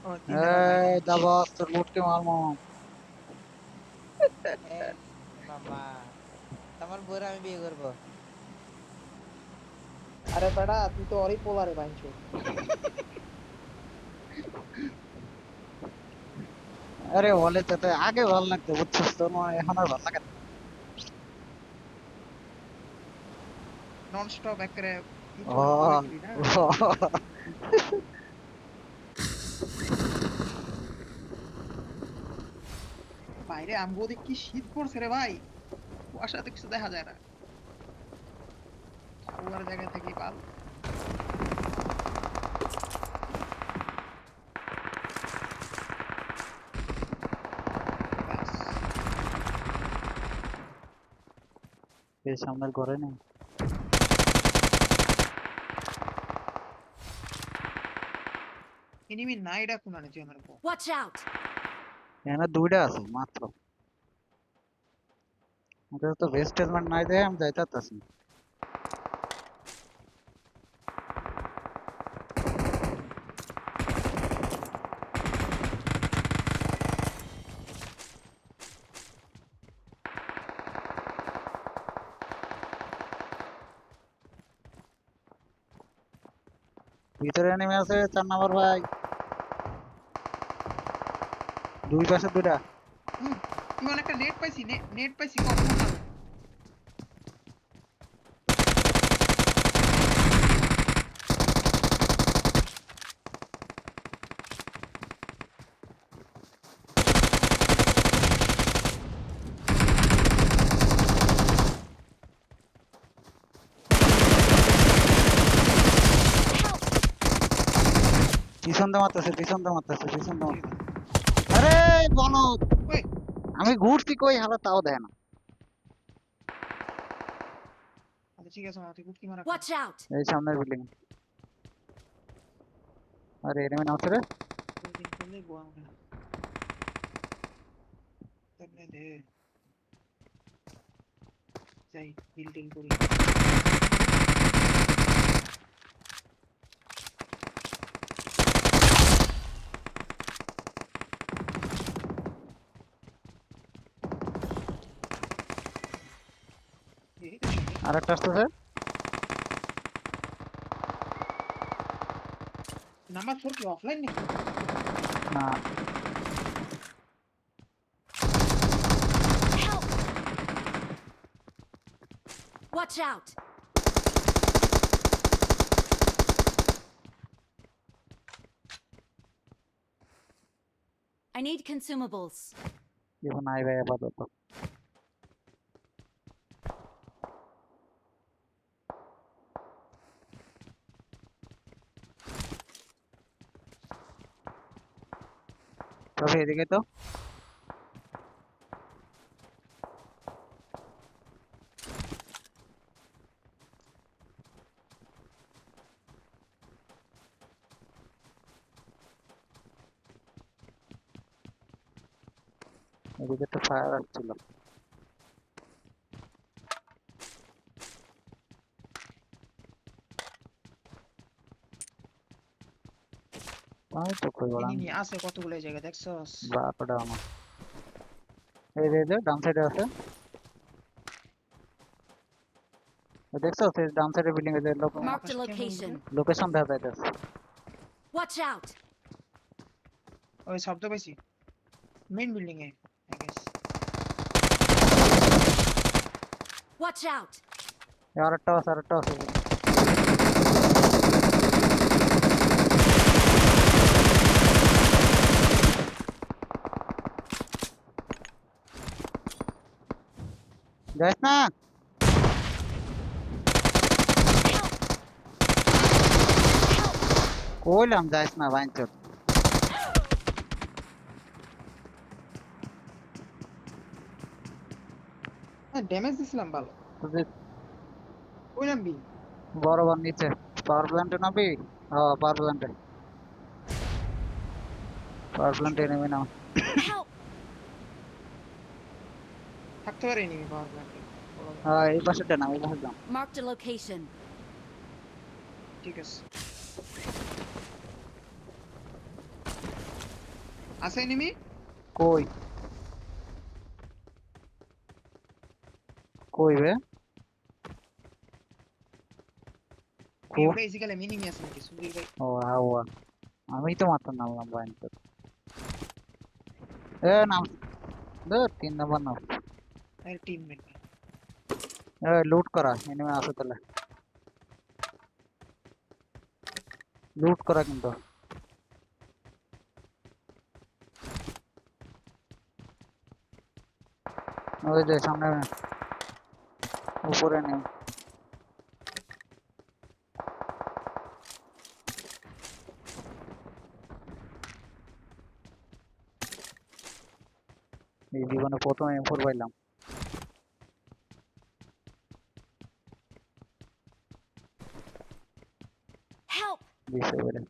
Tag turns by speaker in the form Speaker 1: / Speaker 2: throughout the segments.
Speaker 1: ও চিনতে পারলাম
Speaker 2: এই
Speaker 1: এখন।
Speaker 2: দাবাস তোর মুটকে মারমু।
Speaker 3: এই মামা, তোমার বউরে আমি বিয়ে করবো।
Speaker 1: আরে বেটা তুই তো অরি পোলারে বাইনছো।
Speaker 2: আরে বলে তো তো আগে ভালো লাগতো বুঝছিস তো এখন আর ভালো লাগে না।
Speaker 1: নন স্টপ একরে
Speaker 2: ও
Speaker 1: ইচড় করে দিবি না। বাইরে আমগো দেখ কি শীত পড়ছে রে ভাই। কুয়াশাতে কিছু দেখা যায় না। শোয়ার জায়গায় থাকি পাল। ব্যাস।
Speaker 2: এই সামনের ঘরে নেই।
Speaker 1: এনিমি নাই ডাকু না তুই আমার কো।
Speaker 4: Watch out!
Speaker 2: এখানে দুইটা আছে মাত্র। ওদের তো বেস্ট হেলমেট নাই দেয় আমি যাইতে পারতাছি না। ভিতরে নেমে আছে 4 নম্বর ভাই। দুই পাশে দুইটা।
Speaker 1: হুম, ইমন একটা নেট পাইছি, নেট পাইছি কখন মারো।
Speaker 2: পিছন দিয়ে মারতেছে পিছন দিয়ে মারতেছে পিছন দিয়ে
Speaker 1: ঠিক আছে।
Speaker 2: মারতেছে। আরে বলো,
Speaker 1: ওই
Speaker 2: আমি ঘুরছি কই হালা তাও দেয় না।
Speaker 1: আচ্ছা ঠিক আছে মামা, তুই কুটকি মারা খা।
Speaker 4: Watch out!
Speaker 2: এই সামনের বিল্ডিং। আরে এনিমি নামছে রে।
Speaker 1: দুদিন করলে গোয়া আমাকে না। তাহলে দে যাই হিল টিল করি। এই তো সামনে।
Speaker 2: আরেকটা আসতেছে।
Speaker 1: নাম্বার 4 কি অফলাইন নাকি?
Speaker 2: না
Speaker 4: Help! Watch out! I need consumables.
Speaker 2: এখন নাই ভাই আপাতত। তবে এদিকে তো এদিকে তো ফায়ার আসছিল। আমি তো কই বললাম
Speaker 1: এনিমি আছে কতগুলো জায়গা দেখছস?
Speaker 2: বাপটা আমার। এই যে যে ডান সাইডে আছে। দেখছো সেই ডান সাইডে বিল্ডিং এর
Speaker 4: Marked a
Speaker 1: আকাশে কেমন উড়ে?
Speaker 4: location.
Speaker 2: লোকেশন দেখা যাইতেছে।
Speaker 4: Watch out!
Speaker 1: ওই শব্দ পাইছি main building A I guess.
Speaker 4: Watch out!
Speaker 2: আরেকটা আছে আরেকটা আছে। যাস না কইলাম যাস না বাইঞ্চোদ।
Speaker 1: হ্যাঁ ড্যামেজ দিছিলাম ভালো।
Speaker 2: তুই
Speaker 1: ওই নামবি।
Speaker 2: বরাবর নিচে পাওয়ার প্ল্যান্টে নাবি। হ্যাঁ পাওয়ার প্ল্যান্টে নেমে নাও।
Speaker 4: Help!
Speaker 1: থাকতে পারে এনিমি পাওয়ার প্ল্যান্টে।
Speaker 2: হ্যাঁ এই পাশেটা নাম এই পাশে নাম।
Speaker 4: Marked a location.
Speaker 1: ঠিক আছে। আছে এনিমি
Speaker 2: কই কই বে
Speaker 1: এই ওটা ইজিক্যালি এনিমি আছে নাকি সুধীর ভাই?
Speaker 2: ও আওয়া আমি তো মাত্র নামলাম ভাই এ নাম দে 3 নাম্বার নাম
Speaker 1: এর টিমমেট
Speaker 2: এ লুট করা এনিমে আছে তাহলে লুট করা কিন্তু ওই যে সামনে উপরে নেই এই জীবনে প্রথম M4 পাইলাম
Speaker 4: Help!
Speaker 2: দিছে বলে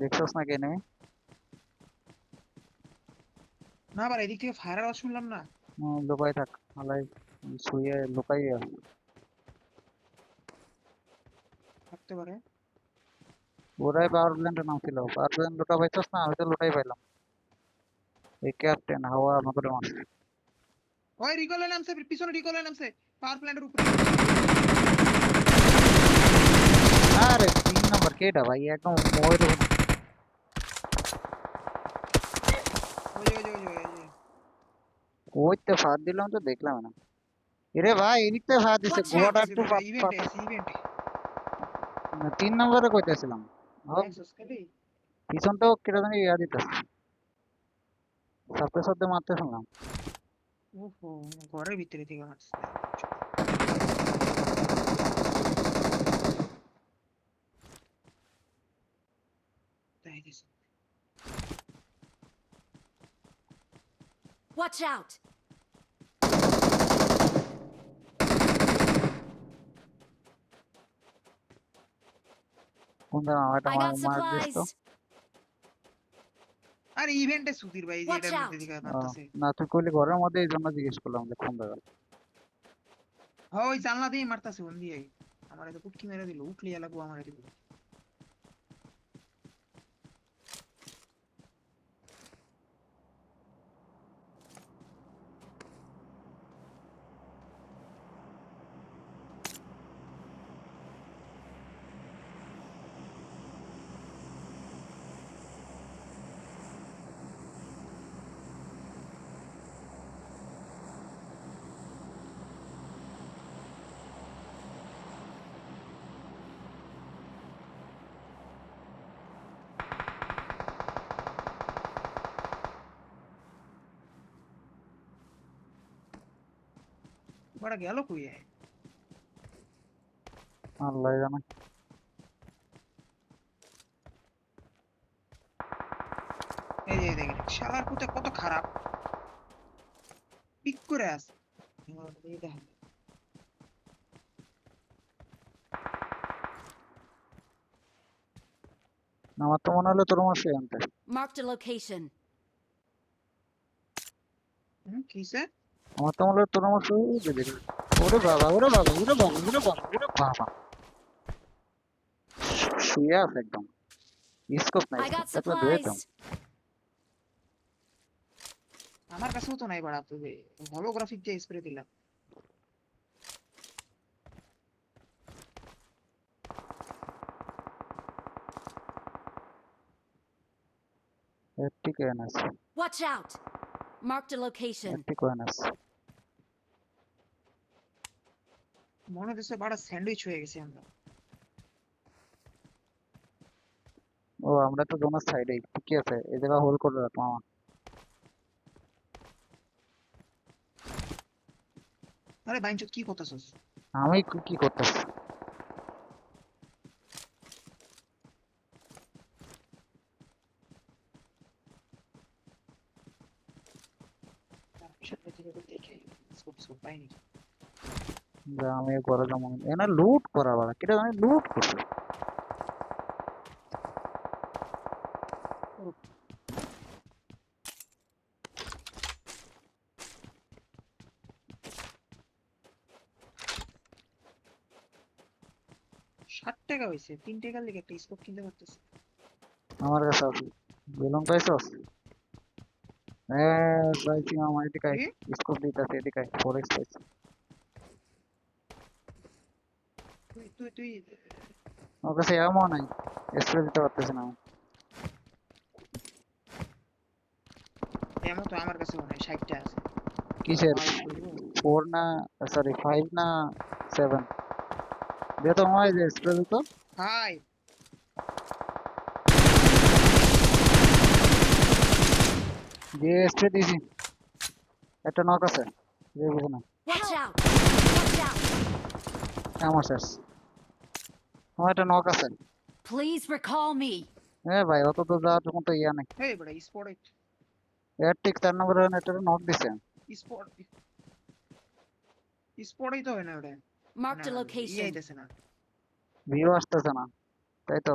Speaker 2: দেখছস না কেন
Speaker 1: না আবার এদিক থেকে ফায়ার আওয়াজ শুনলাম না।
Speaker 2: লুকাই থাক আলাই শুয়ে লুকাই
Speaker 1: থাকতে পারে।
Speaker 2: ওরাই পাওয়ার প্ল্যান্টে নামছিল পাওয়ার প্ল্যান্ট লুটা পাইছস না আমি তো লুটাই পাইলাম এই ক্যাপ্টেন হাওয়া আমাকে মারছে
Speaker 1: ওই রিকলে নামছে, পিছনে রিকলে নামছে পাওয়ার প্ল্যান্টের উপরে।
Speaker 2: আরে 3 নাম্বার কেডা ভাই একদম মোয়ের
Speaker 1: ওই যে ওই যে ওই যে ওই যে
Speaker 2: ওইতে ফাঁদ দিলাম তো দেখলাম না এরে ভাই এদিকতে ফাঁদ দিছে
Speaker 4: Watch out!
Speaker 2: গোয়াটা একটু
Speaker 1: ইভেন্টে আছে ইভেন্টে।
Speaker 2: 3 নম্বরে কইতেছিলাম
Speaker 1: দেখছস খালি
Speaker 2: পিছনটাও কেটে জানি ইয়া দিতেছে সাথে সাথে মারতে শুনলাম
Speaker 1: ওহো ঘরের ভিতরে থেকে মারছে। তাই দিছে।
Speaker 4: Watch out!
Speaker 2: কোনটা আমারটা
Speaker 4: I got
Speaker 2: মার দিস তো
Speaker 4: supplies!
Speaker 1: আরে ইভেন্টে সুধীর ভাই, এই যে
Speaker 4: Watch
Speaker 1: এটার
Speaker 4: out!
Speaker 1: মধ্যে দিকে মারতেছে।
Speaker 2: না তুই কইলি ঘরের মধ্যে এই জন্য জিজ্ঞেস করলাম যে কোন জায়গা
Speaker 1: হ্যাঁ ওই জানলা দিয়ে মারতেছে ওন দিয়ে। আমার এত পুটকি মেরে দিল, উঠলি লাগবো আমার এদিকে। বড় গেল কই?
Speaker 2: আল্লাহ জানে
Speaker 1: এই যে দেখেন শালার পুতে কত খারাপ পিক করে আছে। এই দেখেন
Speaker 2: আমার তো মনে হলো তোর মাসে আনতে
Speaker 4: Marked a location.
Speaker 1: কি স্যার?
Speaker 2: আমার তো মনে হলো তোর মাসে ওরে বাবা ওরে বাবা ওরে বাবা ওরে বাবা ওরে বাবা শুয়ে আছে একদম স্কোপ নাই
Speaker 4: I got
Speaker 2: তারপর ধুয়ে দাও
Speaker 4: supplies.
Speaker 1: আমার কাছেও তো নাই বাড়া, তো হলোগ্রাফিক যে স্প্রে দিলাম।
Speaker 2: ঠিক আছে
Speaker 4: Watch out! Marked a location.
Speaker 2: ঠিক আছে
Speaker 1: মনে হচ্ছে বাড়া স্যান্ডউইচ হয়ে গেছে আমরা।
Speaker 2: ও আমরা তো দোনো সাইডে ঠিক আছে এই জায়গা হোল্ড করে রাখ মামা
Speaker 1: আরে বাইনচোদ কি করতেছস?
Speaker 2: আমি কি করতেছি
Speaker 1: সামনে থেকে দেখে স্কোপ স্কোপ পাইনি।
Speaker 2: যে আমি ঘরে যাবো এনা লুট করা বাড়া কেটে জানি লুট করছে
Speaker 1: ৳60 হইছে 3 টাকার লেগে একটা স্কোপ কিনতে পারতেছি।
Speaker 2: আমার কাছে আছে বেলুন পাইছস হ্যাঁ পাইছি মামা এদিকে
Speaker 1: কি
Speaker 2: স্কোপ দিতেছে এদিকে 4x পাইছি
Speaker 1: তুই
Speaker 2: আমার কাছে এমন নাই স্প্রে দিতে পারতেছি না আমি।
Speaker 1: এমন তো আমার কাছে মনে হয় 60টা আছে।
Speaker 2: কিসের
Speaker 1: পাওয়া যাবে বলবো?
Speaker 2: 4 না সরি 5 না 7 দে তো মামা এই যে স্প্রে দিত
Speaker 1: ভাই
Speaker 2: দিয়ে স্প্রে দিছি একটা নক আছে দেখবো না
Speaker 4: Watch out! Watch out!
Speaker 2: আমার শেষ আমার একটা নক আছে
Speaker 4: Please recall me.
Speaker 2: হ্যাঁ ভাই অত তো যাওয়ার মতো ইয়া নাই
Speaker 1: হেই বড় স্পট
Speaker 2: এর ঠিক 4 নম্বরে একটা নক দিছে
Speaker 1: স্পট স্পটই তো হয় না ওটা।
Speaker 4: Marked
Speaker 1: না
Speaker 4: a location.
Speaker 1: আইতেছে না।
Speaker 2: ভিউ আসতেছে না তাই তো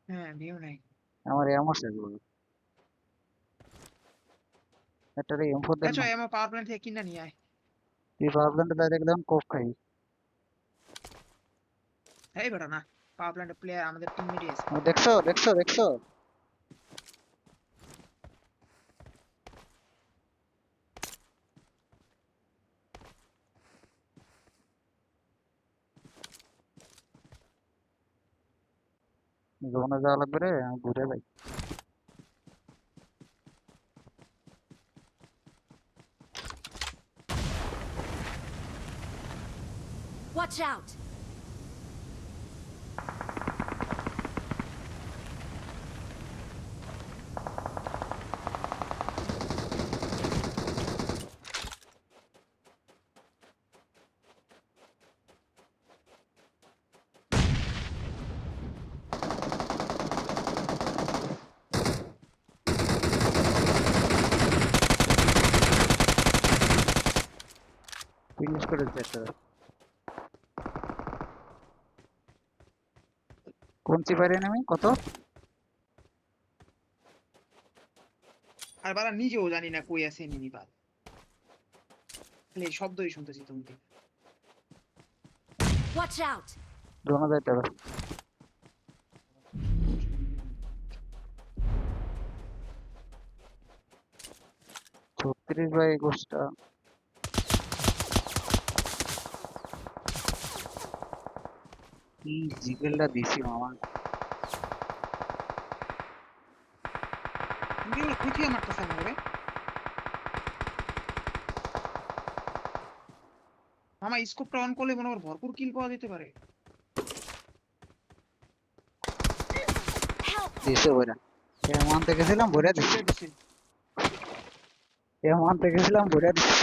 Speaker 1: হ্যাঁ ভিউ নাই।
Speaker 2: আমার এমন শেষ বলো একটা এম4 দেন
Speaker 1: আচ্ছা
Speaker 2: না
Speaker 1: এমন পাওয়ার প্ল্যান্ট থেকে কিনা নিয়ে আয়।
Speaker 2: তুই ভাবলেন তো তাই দেখলাম কোপ খাই
Speaker 1: হেই বেটা না পাওয়ার প্ল্যান্টের প্লেয়ার আমাদের টিমমেটই আছে।
Speaker 2: ও দেখছো দেখছো দেখছো জোনে যাওয়া লাগবে রে আমি ঘুরে যাই
Speaker 4: Watch out!
Speaker 2: ফিনিশ করে দিতে একটা কোন চিপারে নেমি কত
Speaker 1: আর বারা নিজেও জানি না কই আছে এনিমি পাল। খালি এই শব্দই শুনতেছি তুমি।
Speaker 4: Watch out!
Speaker 2: জোনে যাইতে হবে 36/21টা কি জিগেলটা দিছি মামা
Speaker 1: তুমি এগুলো কই থেকে মারতেছ আমাকে? মামা স্কোপটা অন করলে মনে হয় ভরপুর কিল পাওয়া যেতে পারে।
Speaker 4: Help!
Speaker 2: দিছে বইরা এমন থেকে গেছিলাম বইরা দিছি
Speaker 1: চলে দিছে।
Speaker 2: এমন থেকে গেছিলাম বইরা দিছি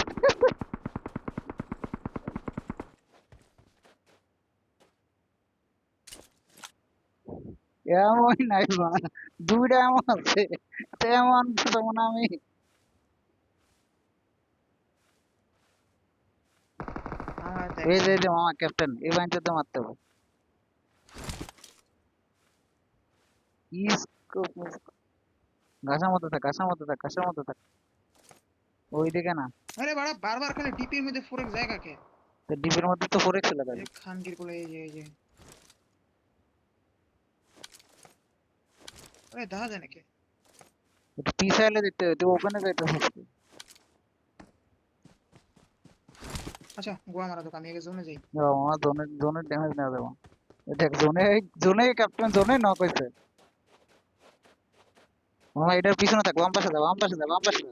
Speaker 2: এমন নাই বাবা দুইটা এমন আছে তেমন তেমন আমি
Speaker 1: আমার
Speaker 2: এই
Speaker 1: দেখ
Speaker 2: যে মামা ক্যাপ্টেন এই বাইনটা তো মারতে হবে স্কোপ ঘাসার মধ্যে থাক ঘাসার মধ্যে থাক ঘাসার মধ্যে থাক ওইদিকে না
Speaker 1: আরে বাড়া বারবার খালি ডিপির মধ্যে ফোরেক জায়গা কে?
Speaker 2: ডিপের মধ্যে তো 4x লাগাই
Speaker 1: এই খানগির কোলে এই যে আরে দেখা যায় নাকি?
Speaker 2: একটু পিছাইলে দিতে হবে তুই ওপেনে যাইতেছিস
Speaker 1: আচ্ছা গোয়া মারা দোকান আমি জোনে যাই।
Speaker 2: আমার জোনের জোনের ড্যামেজ না দেবো দেখ জোনে জোনে ক্যাপ্টেন জোনে নক হইছে মামা এটার পিছনে থাক বাম পাশে যা বাম পাশে যা বাম পাশে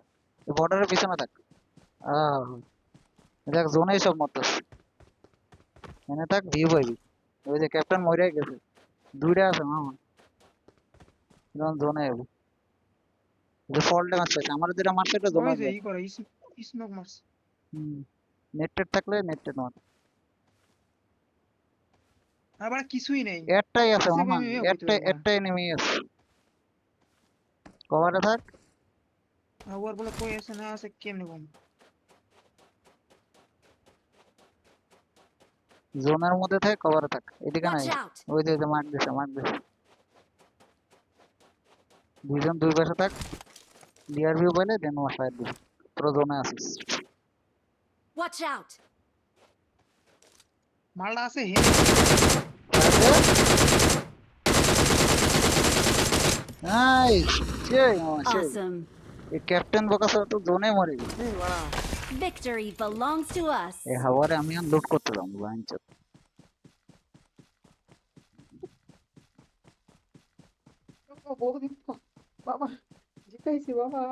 Speaker 2: যা বর্ডারের পিছনে থাক আহ দেখ জোনেই সব মরতেছে এনে থাক ভিউ পাইবি ওই যে ক্যাপ্টেন মরে গেছে দুইটা আছে মামা যখন জোনে যাবো যে ফল ড্যামেজ পাইছে আমার যেটা মারছে এটা জোনে
Speaker 1: ওই যে
Speaker 2: যায়
Speaker 1: ই করে স্মোক মারছে।
Speaker 2: নেটেড থাকলে নেটেড মার
Speaker 1: আর বাড়া কিছুই নেই।
Speaker 2: একটাই আছে
Speaker 1: কিসে
Speaker 2: মামা
Speaker 1: আমি কইতে
Speaker 2: একটাই
Speaker 1: পারি না।
Speaker 2: একটাই এনিমি আছে কভারে থাক
Speaker 1: ওর বলে কই আছে না আছে কেমনে বল?
Speaker 2: জোনের মধ্যে থাক কভারে থাক এদিকে নাই
Speaker 4: Watch out!
Speaker 2: ওই যে মার্ক দিছে দুইজন দুই পাশে থাক ক্লিয়ার ভিউ পাইলে দেন ও ফায়ার দিবে তোরা জোনে আছিস
Speaker 4: Watch out!
Speaker 1: মালটা আছে হে
Speaker 2: নাইস সেই সেই
Speaker 4: Awesome.
Speaker 2: এই ক্যাপ্টেন বকাসা তো জোনে মরে গেল
Speaker 3: এই বাড়া
Speaker 4: Victory belongs to us.
Speaker 2: এই হাওয়ারে আমি আর লুট করতে যাবো বাইঞ্চত
Speaker 1: বহুদিন বাবা জিতাইছি বাবা